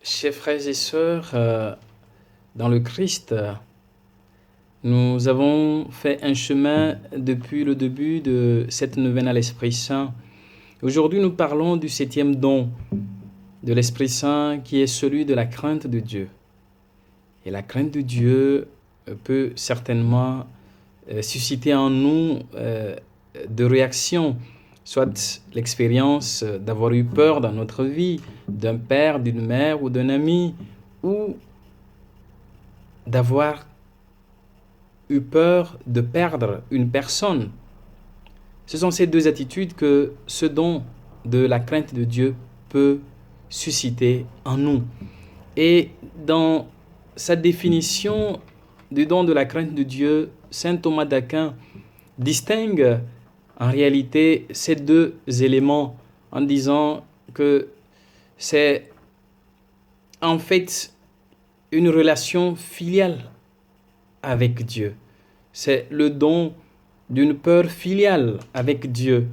Chers frères et sœurs, dans le Christ, nous avons fait un chemin depuis le début de cette neuvaine à l'Esprit Saint. Aujourd'hui, nous parlons du 7e don de l'Esprit Saint qui est celui de la crainte de Dieu. Et la crainte de Dieu peut certainement susciter en nous de réactions, soit l'expérience d'avoir eu peur dans notre vie, d'un père, d'une mère ou d'un ami, ou d'avoir eu peur de perdre une personne. Ce sont ces deux attitudes que ce don de la crainte de Dieu peut susciter en nous. Et dans sa définition du don de la crainte de Dieu, saint Thomas d'Aquin distingue en réalité ces deux éléments en disant que c'est en fait une relation filiale avec Dieu. C'est le don d'une peur filiale avec Dieu.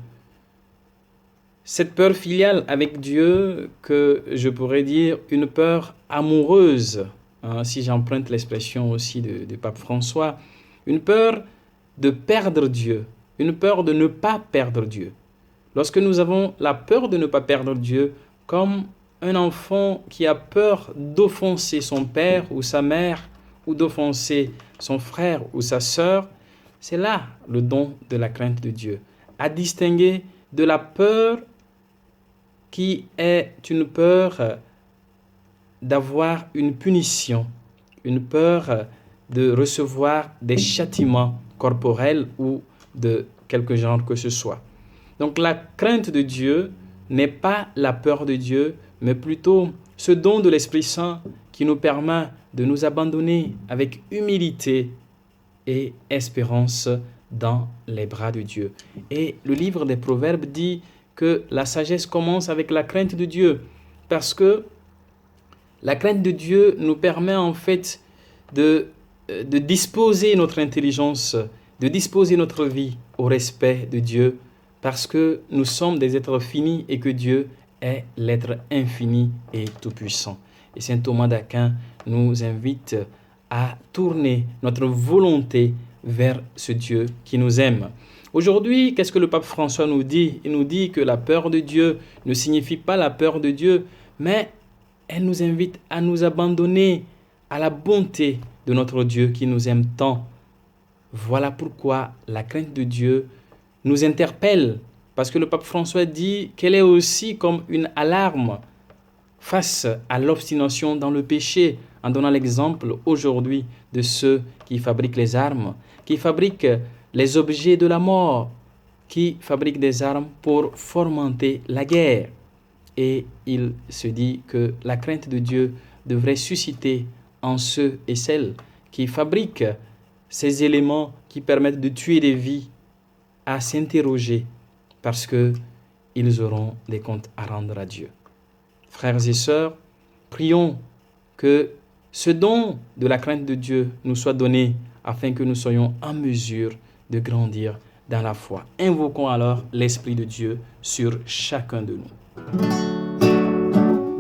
Cette peur filiale avec Dieu que je pourrais dire une peur amoureuse, si j'emprunte l'expression aussi du pape François, une peur de perdre Dieu, une peur de ne pas perdre Dieu. Lorsque nous avons la peur de ne pas perdre Dieu, comme un enfant qui a peur d'offenser son père ou sa mère, ou d'offenser son frère ou sa sœur, c'est là le don de la crainte de Dieu, à distinguer de la peur qui est une peur d'avoir une punition, une peur de recevoir des châtiments corporels ou de quelque genre que ce soit. Donc la crainte de Dieu n'est pas la peur de Dieu, mais plutôt ce don de l'Esprit Saint qui nous permet de nous abandonner avec humilité et espérance dans les bras de Dieu. Et le livre des Proverbes dit que la sagesse commence avec la crainte de Dieu, parce que la crainte de Dieu nous permet en fait de disposer notre intelligence, de disposer notre vie au respect de Dieu, parce que nous sommes des êtres finis et que Dieu est l'être infini et tout-puissant. Et saint Thomas d'Aquin nous invite à tourner notre volonté vers ce Dieu qui nous aime. Aujourd'hui, qu'est-ce que le pape François nous dit? Il nous dit que la peur de Dieu ne signifie pas la peur de Dieu, mais elle nous invite à nous abandonner à la bonté de notre Dieu qui nous aime tant. Voilà pourquoi la crainte de Dieu nous interpelle, parce que le pape François dit qu'elle est aussi comme une alarme face à l'obstination dans le péché, en donnant l'exemple aujourd'hui de ceux qui fabriquent les armes, qui fabriquent les objets de la mort, qui fabriquent des armes pour fomenter la guerre. Et il se dit que la crainte de Dieu devrait susciter en ceux et celles qui fabriquent ces éléments qui permettent de tuer des vies à s'interroger, parce qu'ils auront des comptes à rendre à Dieu. Frères et sœurs, prions que ce don de la crainte de Dieu nous soit donné afin que nous soyons en mesure de grandir dans la foi. Invoquons alors l'Esprit de Dieu sur chacun de nous.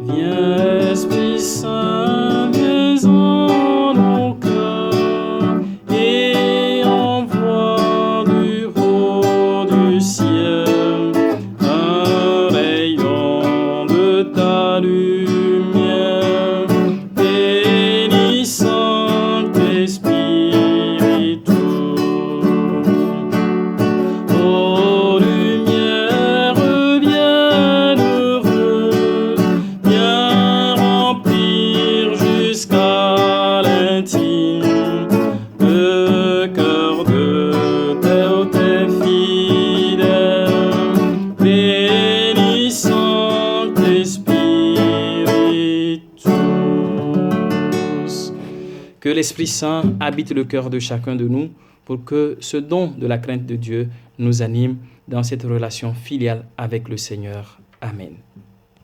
Viens, Esprit Saint, viens en nos cœurs et envoie du haut du ciel un rayon de ta lumière. Bénis Saint-Esprit. Ô lumière, bienheureux, viens remplir jusqu'à l'intime le cœur de tes fidèles. Bénis Saint-Espiritus. Que l'Esprit Saint habite le cœur de chacun de nous pour que ce don de la crainte de Dieu nous anime dans cette relation filiale avec le Seigneur. Amen.